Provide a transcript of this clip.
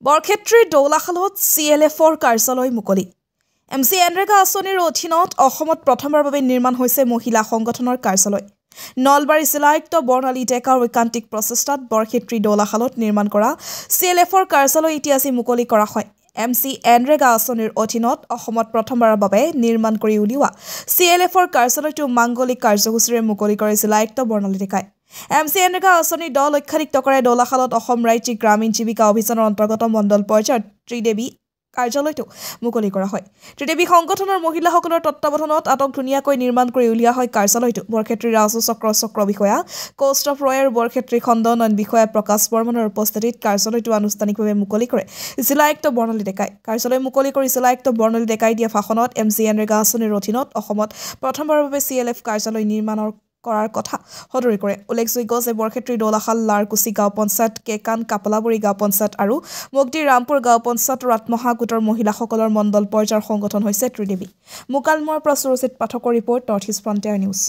বৰক্ষেত্ৰীৰ দৌলাখালত CLFৰ কাৰ্যালয় মুকলি MC NREGA আঁচনিৰ অধীনত অসমত প্ৰথমবাৰৰ বাবে নিৰ্মাণ হৈছে মহিলা সংগঠনৰ কাৰ্যালয় নলবাৰী জিলা আয়ুক্ত বৰ্ণালী ডেকাৰ ঐকান্তিক প্ৰচেষ্টাত বৰক্ষেত্ৰী দৌলাখালত নিৰ্মাণ কৰা CLFৰ কাৰ্যালয় ইতিহাসি মুকলি কৰা হয় MC এনৰেগা আঁচনিৰ অধীনত অসমত প্ৰথমবাৰৰ বাবে নিৰ্মাণ কৰি উলিওৱা CLFৰ কাৰ্যালয়টো মাংগলিক কাৰ্যসূচীৰে মুকলি কৰে জিলা আয়ুক্ত বৰ্ণালী ডেকাই MC এনৰেগা আঁচনিৰ 10 লক্ষাধিক টকাৰে দৌলাখালত অসম ৰাজ্যিক গ্ৰামীণ জীৱিকা অভিযানৰ অন্তৰ্গত মণ্ডল পৰ্যায়ত ত্ৰিদেৱী কাৰ্যালয়টো মুকলি কৰা হয় ত্ৰিদেৱী সংগঠনৰ মহিলাসকলৰ তত্ত্বাৱধানত আটক ধুনীয়াকৈ নিৰ্মাণ কৰি উলিওৱা হয় কাৰ্যালয়টো বৰক্ষেত্ৰী ৰাজু চক্ৰ বিষয়া কোষ্ট অফ ৰয়েৰ বৰক্ষেত্ৰী খণ্ডন বিষয়া প্ৰকাশ বৰ্মনৰ উপস্থিতিত কাৰ্যালয়টো আনুষ্ঠানিকভাৱে মুকলি কৰে জিলা আয়ুক্ত বৰ্ণালী ডেকাই কাৰ্যালয় মুকলি কৰি জিলা আয়ুক্ত বৰ্ণালী ডেকাই দিয়া ভাষণত MC এনৰেগা আঁচনিৰ অধীনত অসমত প্ৰথমবাৰৰ বাবে CLF কাৰ্যালয় নিৰ্মাণৰ কৰাৰ কথা সদৰি কৰে উল্লেখযোগ্য যে বৰক্ষেত্ৰী দৌলাখাল লাৰকুছি গাঁও পঞ্চায়ত কেকান কাপলাবৰী গাঁও পঞ্চায়ত আৰু মুগদী ৰামপুৰ গাঁও পঞ্চায়তৰ আত্মসহায়ক গোটৰ মহিলাসকলৰ মণ্ডল পৰ্যায়ৰ সংগঠন হৈছে ত্ৰিদেৱী মুকালমৰ পৰা সুৰজিত পাঠকৰ report north east frontier news